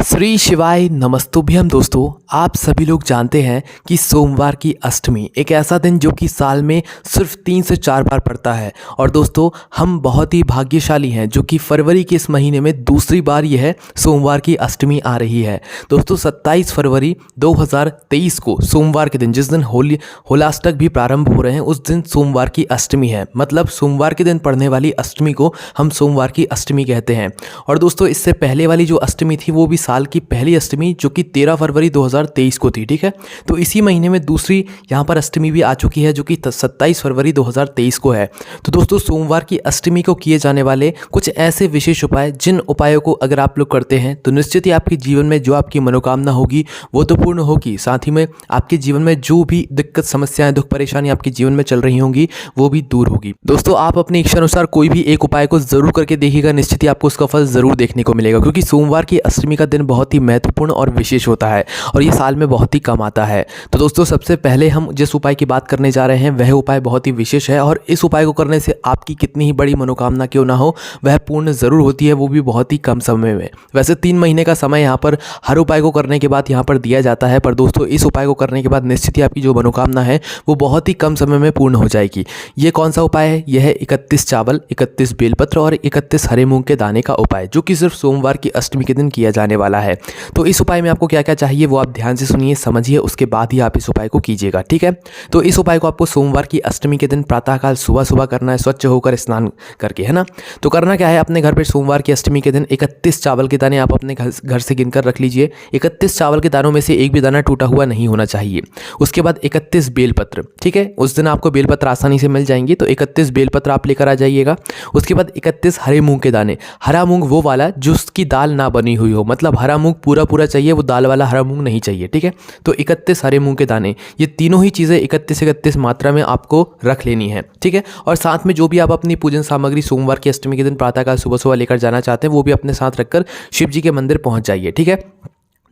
श्री शिवाय नमस्तुभ्यम। दोस्तों, आप सभी लोग जानते हैं कि सोमवार की अष्टमी एक ऐसा दिन जो कि साल में सिर्फ 3 से 4 बार पड़ता है। और दोस्तों, हम बहुत ही भाग्यशाली हैं जो कि फरवरी के इस महीने में दूसरी बार यह सोमवार की अष्टमी आ रही है। दोस्तों, 27 फरवरी 2023 को सोमवार के दिन, जिस दिन होलाष्टक भी प्रारंभ हो रहे हैं, उस दिन सोमवार की अष्टमी है। मतलब सोमवार के दिन पड़ने वाली अष्टमी को हम सोमवार की अष्टमी कहते हैं। और दोस्तों, इससे पहले वाली जो अष्टमी थी वो भी साल की पहली अष्टमी जो कि 13 फरवरी 2023 को थी। ठीक है, तो इसी महीने में दूसरी यहाँ पर अष्टमी भी आ चुकी है जो कि 27 फरवरी 2023 को है। तो दोस्तों, सोमवार की अष्टमी को किए जाने वाले कुछ ऐसे विशेष उपाय, जिन उपायों को अगर आप लोग करते हैं तो निश्चित ही आपके जीवन में जो आपकी मनोकामना होगी वो तो पूर्ण होगी, साथ ही में आपके जीवन में जो भी दिक्कत, समस्याएं, दुख, परेशानी आपके जीवन में चल रही होंगी वो भी दूर होगी। दोस्तों, आप अपनी इच्छा अनुसार कोई भी एक उपाय को जरूर करके देखिएगा, निश्चित ही आपको उसका फल जरूर देखने को मिलेगा। क्योंकि सोमवार की अष्टमी का दिन बहुत ही महत्वपूर्ण और विशेष होता है और ये साल में बहुत ही कम आता है। तो दोस्तों, सबसे पहले हम जिस उपाय की बात करने जा रहे हैं वह उपाय बहुत ही विशेष है और इस उपाय को करने से आपकी कितनी ही बड़ी मनोकामना क्यों ना हो, वह पूर्ण जरूर होती है, वो भी बहुत ही कम समय में। वैसे 3 महीने का समय यहाँ पर हर उपाय को करने के बाद यहाँ पर दिया जाता है, पर दोस्तों, इस उपाय को करने के बाद निश्चित ही आपकी जो मनोकामना है वो बहुत ही कम समय में पूर्ण हो जाएगी। ये कौन सा उपाय है? यह है 31 चावल, 31 बेलपत्र और 31 हरे मूंग के दाने का उपाय, जो कि सिर्फ सोमवार की अष्टमी के दिन किया जाने वाला है। तो इस उपाय में आपको क्या क्या चाहिए वो आप ध्यान से सुनिए, समझिए, उसके बाद ही आप इस उपाय को कीजिएगा। ठीक है, तो इस उपाय को आपको सोमवार की अष्टमी के दिन प्रातःकाल सुबह सुबह करना है, स्वच्छ होकर स्नान करके, है ना। तो करना क्या है, अपने घर पर सोमवार की अष्टमी के दिन 31 चावल के दाने आप अपने घर से गिनकर रख लीजिए। 31 चावल के दानों में से एक भी दाना टूटा हुआ नहीं होना चाहिए। उसके बाद 31 बेलपत्र, ठीक है, उस दिन आपको बेलपत्र आसानी से मिल जाएंगे, तो 31 बेलपत्र आप लेकर आ जाइएगा। उसके बाद 31 हरे मूंग के दाने, हरा मूंग वो वाला जिसकी दाल ना बनी हुई हो, मतलब हरा मूंग पूरा पूरा चाहिए, वो दाल वाला हरा मूंग नहीं चाहिए। ठीक है, तो 31 हरे मूंग के दाने, ये तीनों ही चीज़ें 31 मात्रा में आपको रख लेनी है। ठीक है, और साथ में जो भी आप अपनी पूजन सामग्री सोमवार की अष्टमी के दिन प्रातःकाल सुबह सुबह लेकर जाना चाहते हैं वो भी अपने साथ रखकर शिव जी के मंदिर पहुंच जाइए। ठीक है,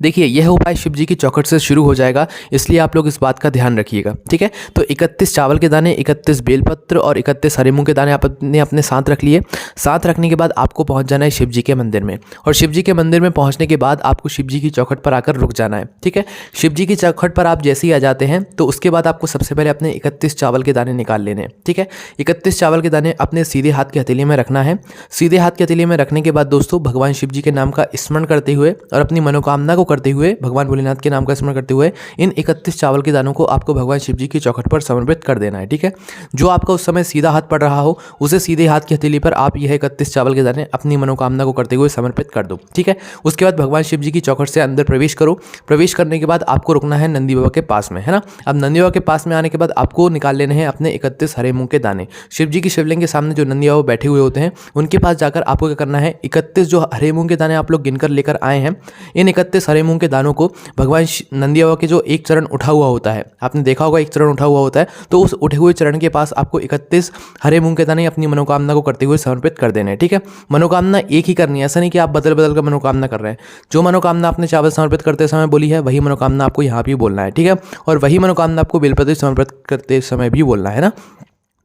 देखिए, यह उपाय शिव जी की चौखट से शुरू हो जाएगा, इसलिए आप लोग इस बात का ध्यान रखिएगा। ठीक है, तो 31 चावल के दाने, 31 बेलपत्र और 31 हरे मूंग के दाने आपने अपने साथ रख लिए। साथ रखने के बाद आपको पहुंच जाना है शिव जी के मंदिर में, और शिव जी के मंदिर में पहुंचने के बाद आपको शिव जी की चौखट पर आकर रुक जाना है। ठीक है, शिव जी की चौखट पर आप जैसे ही आ जाते हैं तो उसके बाद आपको सबसे पहले अपने 31 चावल के दाने निकाल लेने हैं। ठीक है, 31 चावल के दाने अपने सीधे हाथ के हथेली में रखना है। सीधे हाथ के हथेली में रखने के बाद दोस्तों, भगवान शिव जी के नाम का स्मरण करते हुए और अपनी मनोकामना को करते हुए, भगवान भोलेनाथ के नाम का स्मरण करते हुए, इन 31 चावल के दानों को आपको भगवान शिव जी की चौखट पर समर्पित कर देना है। ठीक है, जो आपका उस समय सीधा हाथ पड़ रहा हो उसे सीधे हाथ की हथेली पर आप यह 31 चावल के दाने अपनी मनोकामना को करते हुए समर्पित कर दो। ठीक है, उसके बाद भगवान शिव जी की चौखट से अंदर प्रवेश करो। प्रवेश करने के बाद आपको रुकना है नंदी बाबा के पास में, है ना। अब नंदी बाबा के पास में आने के बाद आपको निकाल लेने हैं अपने 31 हरे मूंग के दाने। शिव जी की शिवलिंग के सामने जो नंदी बाबा बैठे हुए होते हैं उनके पास जाकर आपको क्या करना है, 31 जो हरे मूंग के दाने आप लोग गिनकर लेकर आए हैं, इन 31 हरे मूंग के दानों को भगवान नंदी बाबा के जो एक चरण उठा हुआ होता है, आपने देखा होगा एक चरण उठा हुआ होता है, तो उस उठे हुए चरण के पास आपको 31 हरे मूंग के दाने अपनी मनोकामना को करते हुए समर्पित कर देने हैं। ठीक है, मनोकामना एक ही करनी है, ऐसा नहीं कि आप बदल बदल कर मनोकामना कर रहे हैं। जो मनोकामना आपने चावल समर्पित करते समय बोली है वही मनोकामना आपको यहाँ भी बोलना है। ठीक है, और वही मनोकामना आपको बेलपत्र समर्पित करते समय भी बोलना है ना।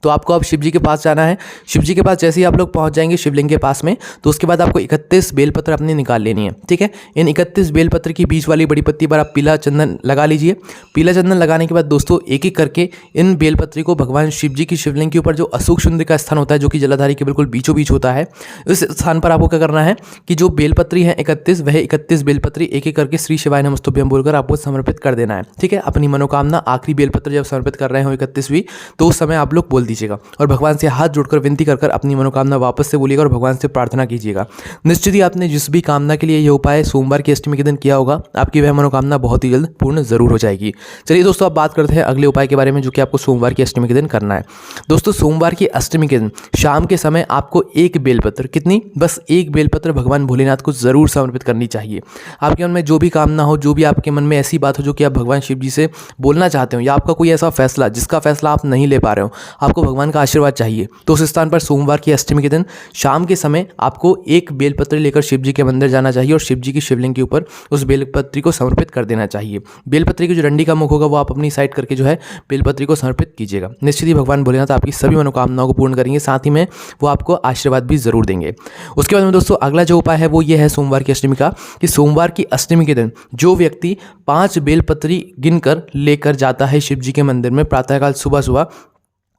तो आपको अब शिव जी के पास जाना है। शिव जी के पास जैसे ही आप लोग पहुंच जाएंगे शिवलिंग के पास में, तो उसके बाद आपको 31 बेलपत्र अपनी निकाल लेनी है। ठीक है, इन 31 बेलपत्र की बीच वाली बड़ी पत्ती पर आप पीला चंदन लगा लीजिए। पीला चंदन लगाने के बाद दोस्तों, एक एक करके इन बेलपत्री को भगवान शिव जी की शिवलिंग के ऊपर जो अशोक सुंदर का स्थान होता है, जो कि जलाधारी के बिल्कुल बीचों बीच होता है, उस स्थान पर आपको क्या करना है कि जो बेलपत्री है 31, वह 31 बेलपत्री एक एक करके श्री शिवाय नमस्तुभ्यम बोलकर आपको समर्पित कर देना है। ठीक है, अपनी मनोकामना आखिरी बेलपत्र जब समर्पित कर रहे हो 31वीं, तो उस समय आप लोग बोल दीजिएगा और भगवान से हाथ जोड़कर विनती कर अपनी मनोकामना वापस से बोलिएगा और भगवान से प्रार्थना कीजिएगा। निश्चित ही आपने जिस भी कामना के लिए यह उपाय सोमवार की अष्टमी के दिन किया होगा, आपकी वह मनोकामना बहुत ही जल्द पूर्ण जरूर हो जाएगी। चलिए दोस्तों, अब बात करते हैं अगले उपाय के बारे में, जो कि आपको सोमवार की अष्टमी के दिन करना है। दोस्तों, सोमवार की अष्टमी के दिन शाम के समय आपको एक बेलपत्र, कितनी, बस एक बेलपत्र भगवान भोलेनाथ को जरूर समर्पित करनी चाहिए। आपके मन में जो भी कामना हो, जो भी आपके मन में ऐसी बात हो जो कि आप भगवान शिव जी से बोलना चाहते हो, या आपका कोई ऐसा फैसला जिसका फैसला आप नहीं ले पा रहे हो, आपको आपको भगवान का आशीर्वाद चाहिए तो उस स्थान पर सोमवार की अष्टमी के दिन शाम के समय आपको एक बेलपत्र लेकर शिव जी के मंदिर जाना चाहिए और शिव जी की शिवलिंग के ऊपर उस बेलपत्री को समर्पित कर देना चाहिए। बेलपत्री की जो डंडी का मुख होगा वो आप अपनी साइड करके जो है बेलपत्री को समर्पित कीजिएगा। निश्चित ही भगवान भोलेनाथ आपकी सभी मनोकामनाओं को पूर्ण करेंगे, साथ ही में वो आपको आशीर्वाद भी जरूर देंगे। उसके बाद में दोस्तों अगला जो उपाय है वो ये है सोमवार की अष्टमी का, कि सोमवार की अष्टमी के दिन जो व्यक्ति 5 बेलपत्री गिनकर लेकर जाता है शिव जी के मंदिर में प्रातःकाल सुबह सुबह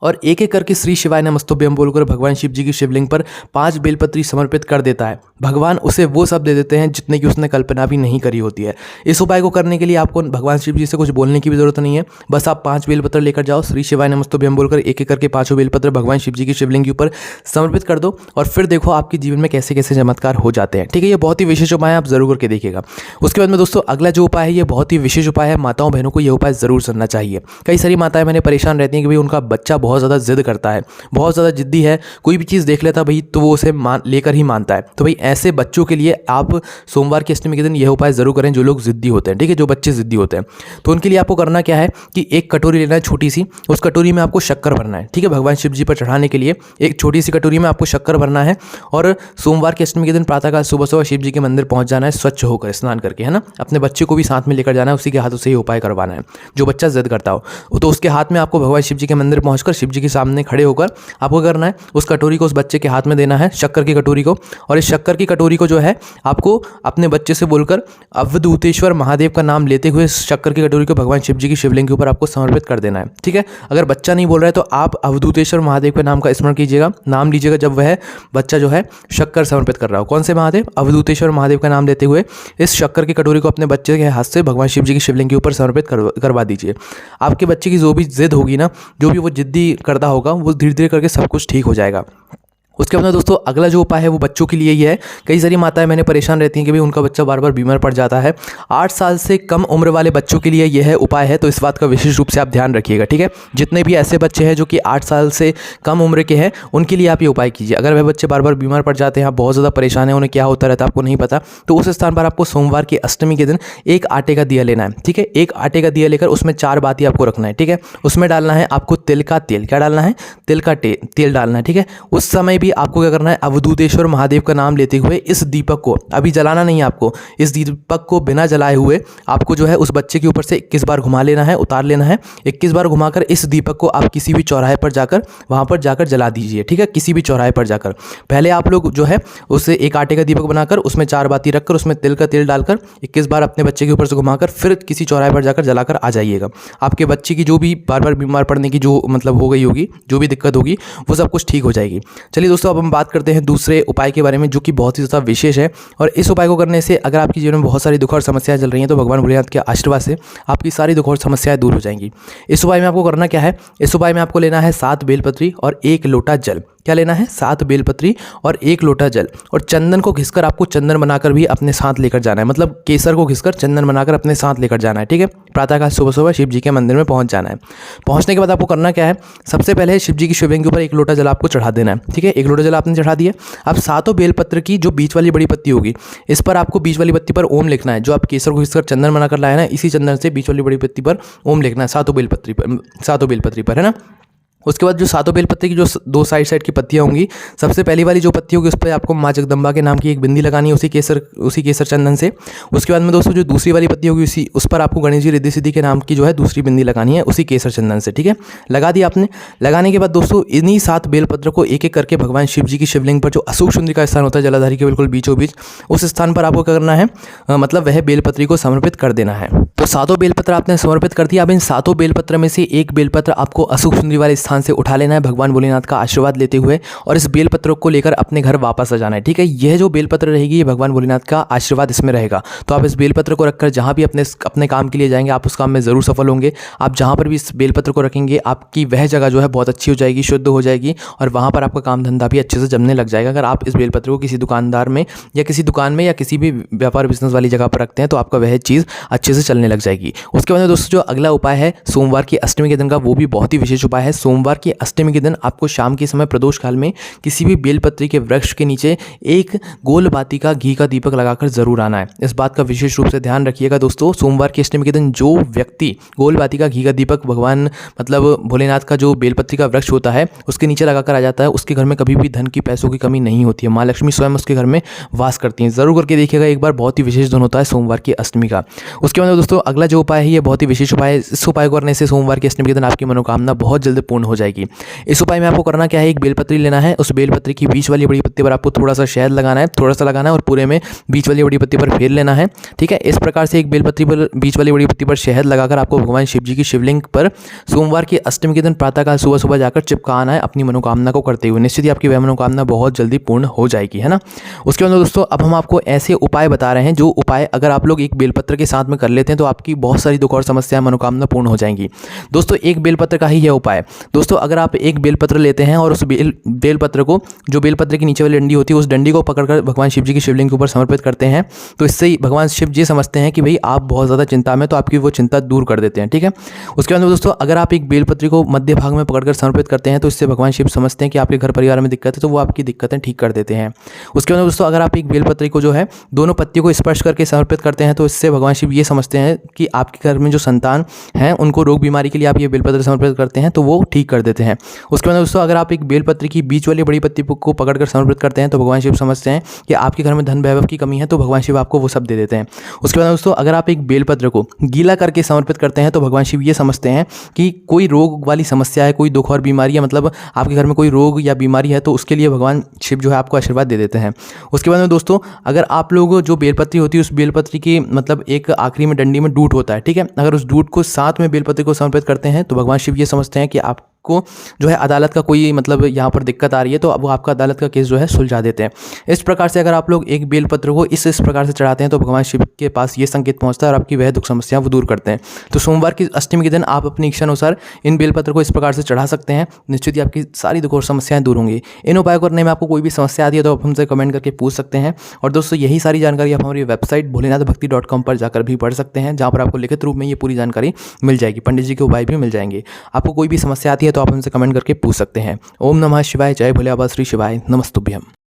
और एक एक करके श्री शिवाय नमस्तुभ्यम बोलकर भगवान शिव जी की शिवलिंग पर 5 बेलपत्री समर्पित कर देता है, भगवान उसे वो सब दे देते हैं जितने की उसने कल्पना भी नहीं करी होती है। इस उपाय को करने के लिए आपको भगवान शिव जी से कुछ बोलने की भी जरूरत नहीं है, बस आप 5 बेलपत्र लेकर जाओ, श्री शिवाय नमस्तुभ्यम बोलकर एक एक करके 5 बेलपत्र भगवान शिव जी की शिवलिंग के ऊपर समर्पित कर दो और फिर देखो आपके जीवन में कैसे कैसे चमत्कार हो जाते हैं। ठीक है, ये बहुत ही विशेष उपाय है, आप जरूर करके देखिएगा। उसके बाद में दोस्तों अगला जो उपाय है ये बहुत ही विशेष उपाय है, माताओं बहनों को ये उपाय जरूर करना चाहिए। कई सारी माताएं मैंने परेशान रहती हैं कि भाई उनका बच्चा बहुत ज़्यादा जिद करता है, बहुत ज़्यादा जिद्दी है, कोई भी चीज़ देख लेता भाई तो वो उसे लेकर ही मानता है। तो भाई ऐसे बच्चों के लिए आप सोमवार की अष्टमी के दिन यह उपाय जरूर करें जो लोग जिद्दी होते हैं। ठीक है, जो बच्चे जिद्दी होते हैं तो उनके लिए आपको करना क्या है कि एक कटोरी लेना है छोटी सी, उस कटोरी में आपको शक्कर भरना है। ठीक है, भगवान शिव जी पर चढ़ाने के लिए एक छोटी सी कटोरी में आपको शक्कर भरना है और सोमवार की अष्टमी के दिन प्रातःकाल सुबह सुबह शिव जी के मंदिर पहुंच जाना है स्वच्छ होकर स्नान करके, है ना। अपने बच्चे को भी साथ में लेकर जाना है, उसी के हाथों से ये उपाय करवाना है। जो बच्चा जिद करता हो तो उसके हाथ में आपको भगवान शिव जी के मंदिर पहुंचकर शिव जी के सामने खड़े होकर आपको करना है उस कटोरी को उस बच्चे के हाथ में देना है, शक्कर की कटोरी को। और इस शक्कर की कटोरी को जो है आपको अपने बच्चे से बोलकर अवधूतेश्वर महादेव का नाम लेते हुए इस शक्कर की कटोरी को भगवान शिव जी की शिवलिंग के ऊपर आपको समर्पित कर देना है। ठीक है, अगर बच्चा नहीं बोल रहा है तो आप अवधूतेश्वर महादेव के नाम का स्मरण कीजिएगा, नाम लीजिएगा जब वह बच्चा जो है शक्कर समर्पित कर रहा हो। कौन से महादेव? अवधूतेश्वर महादेव का नाम लेते हुए इस शक्कर की कटोरी को अपने बच्चे के हाथ से भगवान शिव जी की शिवलिंग के ऊपर समर्पित करवा दीजिए। आपके बच्चे की जो भी जिद होगी ना, जो भी वो जिद्दी करता होगा, वो धीरे धीरे करके सब कुछ ठीक हो जाएगा। उसके बाद दोस्तों अगला जो उपाय है वो बच्चों के लिए ही है। कई सारी माताएं मैंने परेशान रहती हैं कि भाई उनका बच्चा बार बार बीमार पड़ जाता है। 8 साल से कम उम्र वाले बच्चों के लिए यह उपाय है, तो इस बात का विशेष रूप से आप ध्यान रखिएगा। ठीक है, जितने भी ऐसे बच्चे हैं जो कि 8 साल से कम उम्र के हैं उनके लिए आप ये उपाय कीजिए। अगर वह बच्चे बार बार बीमार पड़ जाते हैं, आप बहुत ज़्यादा परेशान हैं, उन्हें क्या होता रहता है आपको नहीं पता, तो उस स्थान पर आपको सोमवार की अष्टमी के दिन एक आटे का दिया लेना है। ठीक है, एक आटे का दिया लेकर उसमें 4 बाती आपको रखना है। ठीक है, उसमें डालना है आपको तिल का तेल। क्या डालना है? तिल का तेल डालना है। ठीक है, उस समय भी आपको क्या करना है, अवधूतेश्वर महादेव का नाम लेते हुए इस दीपक को अभी जलाना नहीं है आपको, इस दीपक को बिना जलाए हुए आपको जो है उस बच्चे के ऊपर से 21 बार घुमा लेना है, उतार लेना है। 21 बार घुमाकर इस दीपक को आप किसी भी चौराहे पर जाकर वहां पर जाकर जला दीजिए। ठीक है, किसी भी चौराहे पर जाकर पहले आप लोग जो है उसे एक आटे का दीपक बनाकर उसमें 4 बाती रखकर उसमें तिल का तेल डालकर 21 बार अपने बच्चे के ऊपर से घुमाकर फिर किसी चौराहे पर जाकर जलाकर आ जाइएगा। आपके बच्चे की जो भी बार बार बीमार पड़ने की जो मतलब हो गई होगी, जो भी दिक्कत होगी, वो सब कुछ ठीक हो जाएगी। चलिए दोस्तों, अब हम बात करते हैं दूसरे उपाय के बारे में जो कि बहुत ही ज़्यादा विशेष है। और इस उपाय को करने से अगर आपके जीवन में बहुत सारी दुख और समस्याएं चल रही हैं तो भगवान भोलेनाथ के आशीर्वाद से आपकी सारी दुख और समस्याएं दूर हो जाएंगी। इस उपाय में आपको करना क्या है? इस उपाय में आपको लेना है 7 बेलपत्री और 1 लोटा जल। क्या लेना है? 7 बेलपत्री और 1 लोटा जल। और चंदन को घिसकर आपको चंदन बनाकर भी अपने साथ लेकर जाना है, मतलब केसर को घिसकर चंदन बनाकर अपने साथ लेकर जाना है। ठीक है, प्रातःकाल सुबह सुबह शिव जी के मंदिर में पहुंच जाना है। पहुंचने के बाद आपको करना क्या है? सबसे पहले शिव जी की शिवलिंग के ऊपर 1 लोटा जल आपको चढ़ा देना है। ठीक है, 1 लोटा जल आपने चढ़ा दिया। अब 7 बेलपत्र की जो बीच वाली बड़ी पत्ती होगी, इस पर आपको बीच वाली पत्ती पर ओम लिखना है। जो आप केसर को घिसकर चंदन बनाकर लाए ना, इसी चंदन से बीच वाली बड़ी पत्ती पर ओम लिखना है 7 बेलपत्री पर, है ना। उसके बाद जो 7 बेलपत्ते की जो 2 साइड की पत्तियां होंगी, सबसे पहली वाली जो पत्ती होगी उस पर आपको माँ जगदम्बा के नाम की एक बिंदी लगानी है उसी केसर चंदन से। उसके बाद में दोस्तों जो दूसरी वाली पत्ती होगी उस पर आपको गणेश जी रिद्धि सिद्धि के नाम की जो है दूसरी बिंदी लगानी है उसी केसर चंदन से। ठीक है, लगा दिया आपने। लगाने के बाद दोस्तों इन्हीं 7 बेलपत्र को एक एक करके भगवान शिव जी की शिवलिंग पर जो अशोक सुंदरी का स्थान होता है जलाधारी के बिल्कुल बीचों बीच, उस स्थान पर आपको क्या करना है, मतलब वह बेलपत्री को समर्पित कर देना है। तो 7 बेलपत्र आपने समर्पित कर दिया। अब इन 7 बेलपत्र में से एक बेलपत्र आपको अशोक सुंदरी वाले स्थान से उठा लेना है भगवान भोलेनाथ का आशीर्वाद लेते हुए, और इस बेलपत्र को लेकर अपने घर वापस आ जाना है। ठीक है, यह जो बेलपत्र रहेगी ये भगवान भोलेनाथ का आशीर्वाद इसमें रहेगा। तो आप इस बेलपत्र को रखकर जहाँ भी अपने काम के लिए जाएंगे आप उस काम में ज़रूर सफल होंगे। आप जहाँ पर भी इस बेलपत्र को रखेंगे आपकी वह जगह जो है बहुत अच्छी हो जाएगी, शुद्ध हो जाएगी, और वहाँ पर आपका काम धंधा भी अच्छे से जमने लग जाएगा। अगर आप इस बेलपत्र को किसी दुकानदार में या किसी दुकान में या किसी भी व्यापार बिजनेस वाली जगह पर रखते हैं तो आपका वह चीज़ अच्छे से चलने लग जाएगी। उसके बाद दोस्तों जो अगला उपाय है सोमवार की अष्टमी के दिन का, वो भी बहुत ही विशेष उपाय है। सोमवार सोमवार की अष्टमी के दिन आपको शाम के समय प्रदोष काल में किसी भी बेलपत्री के वृक्ष के नीचे एक गोल बाती का घी का दीपक लगाकर जरूर आना है। इस बात का विशेष रूप से ध्यान रखिएगा दोस्तों। सोमवार की अष्टमी के दिन जो व्यक्ति गोल बाती का घी का दीपक भगवान मतलब भोलेनाथ का जो बेलपत्री का वृक्ष होता है उसके नीचे लगाकर आ जाता है, उसके घर में कभी भी धन की पैसों की कमी नहीं होती है। माँ लक्ष्मी स्वयं उसके घर में वास करती हैं। जरूर करके देखिएगा एक बार, बहुत ही विशेष दिन होता है सोमवार की अष्टमी का। उसके बाद दोस्तों अगला जो उपाय है ये बहुत ही विशेष उपाय है। इस उपाय को करने से सोमवार की अष्टमी के दिन आपकी मनोकामना बहुत जल्द पूर्ण हो जाएगी। इस उपाय में आपको करना क्या है, एक बेलपत्री लेना है, उस बेलपत्री की बीच वाली बड़ी पत्ती पर आपको थोड़ा सा शहद लगाना है, थोड़ा सा लगाना है और पूरे में बीच वाली बड़ी पत्ती पर फेर लेना है। ठीक है, इस प्रकार से एक बेलपत्री पर बीच वाली बड़ी पत्ती पर शहद लगाकर आपको भगवान शिव जी की शिवलिंग पर सोमवार की अष्टमी के दिन प्रातःकाल सुबह सुबह जाकर चिपकाना है अपनी मनोकामना को करते हुए। निश्चित ही आपकी वह मनोकामना बहुत जल्दी पूर्ण हो जाएगी, है ना। उसके बाद दोस्तों अब हम आपको ऐसे उपाय बता रहे हैं जो उपाय अगर आप लोग एक बेलपत्र के साथ में कर लेते हैं तो आपकी बहुत सारी दुख और समस्याएं मनोकामना पूर्ण हो जाएंगी। दोस्तों एक बेलपत्र का ही यह उपाय। दोस्तों अगर आप एक बेलपत्र लेते हैं और उस बेलपत्र को, जो बेलपत्र की नीचे वाली डंडी होती है, उस डंडी को पकड़कर भगवान शिव जी की शिवलिंग के ऊपर समर्पित करते हैं तो इससे ही भगवान शिव जी समझते हैं कि भाई आप बहुत ज़्यादा चिंता में, तो आपकी वो चिंता दूर कर देते हैं। ठीक है, उसके बाद दोस्तों अगर आप एक बेलपत्री को मध्य भाग में पकड़कर समर्पित करते हैं तो इससे भगवान शिव समझते हैं कि आपके घर परिवार में दिक्कत है, तो वो आपकी दिक्कतें ठीक कर देते हैं। उसके बाद दोस्तों अगर आप एक बेलपत्री को जो है दोनों पत्तियों को स्पर्श करके समर्पित करते हैं तो इससे भगवान शिव ये समझते हैं कि आपके घर में जो संतान हैं उनको रोग बीमारी के लिए आप ये बेलपत्र समर्पित करते हैं तो वो ठीक कर देते हैं। उसके बाद दोस्तों अगर आप एक बेलपत्र की बीच वाली बड़ी पत्ती को पकड़कर समर्पित करते हैं तो भगवान शिव समझते हैं कि आपके घर में धन वैभव की कमी है, तो भगवान शिव आपको वो सब दे देते हैं। उसके बाद दोस्तों अगर आप एक बेलपत्र को गीला करके समर्पित करते हैं तो भगवान शिव ये समझते हैं कि कोई रोग वाली समस्या है, कोई दुख और बीमारी है, मतलब आपके घर में कोई रोग या बीमारी है, तो उसके लिए भगवान शिव जो है आपको आशीर्वाद दे देते हैं। उसके बाद में दोस्तों अगर आप लोग जो बेलपत्री होती है उस बेलपत्री की मतलब एक आखिरी में डंडी में डूट होता है, ठीक है, अगर उस डूट को साथ में बेलपत्री को समर्पित करते हैं तो भगवान शिव ये समझते हैं कि आपको जो है अदालत का कोई मतलब यहाँ पर दिक्कत आ रही है, तो अब वो आपका अदालत का केस जो है सुलझा देते हैं। इस प्रकार से अगर आप लोग एक बेलपत्र को इस प्रकार से चढ़ाते हैं तो भगवान शिव के पास ये संकेत पहुंचता है और आपकी वह दुख समस्या वो दूर करते हैं। तो सोमवार की अष्टमी के दिन आप अपनी इच्छा अनुसार इन बेलपत्र को इस प्रकार से चढ़ा सकते हैं। निश्चित ही आपकी सारी दुख और समस्याएं दूर होंगी। इन उपायों करने में आपको कोई भी समस्या आती है तो आप हमसे कमेंट करके पूछ सकते हैं। और दोस्तों यही सारी जानकारी आप हमारी वेबसाइट भोलेनाथभक्ति.com पर जाकर भी पढ़ सकते हैं, जहाँ पर आपको लिखित रूप में ये पूरी जानकारी मिल जाएगी। पंडित जी के उपाय भी मिल जाएंगे। आपको कोई भी समस्या आती है तो आप हमसे कमेंट करके पूछ सकते हैं। ओम नमः शिवाय, जय भोले बाबा श्री शिवाय, नमस्तुभ्यम।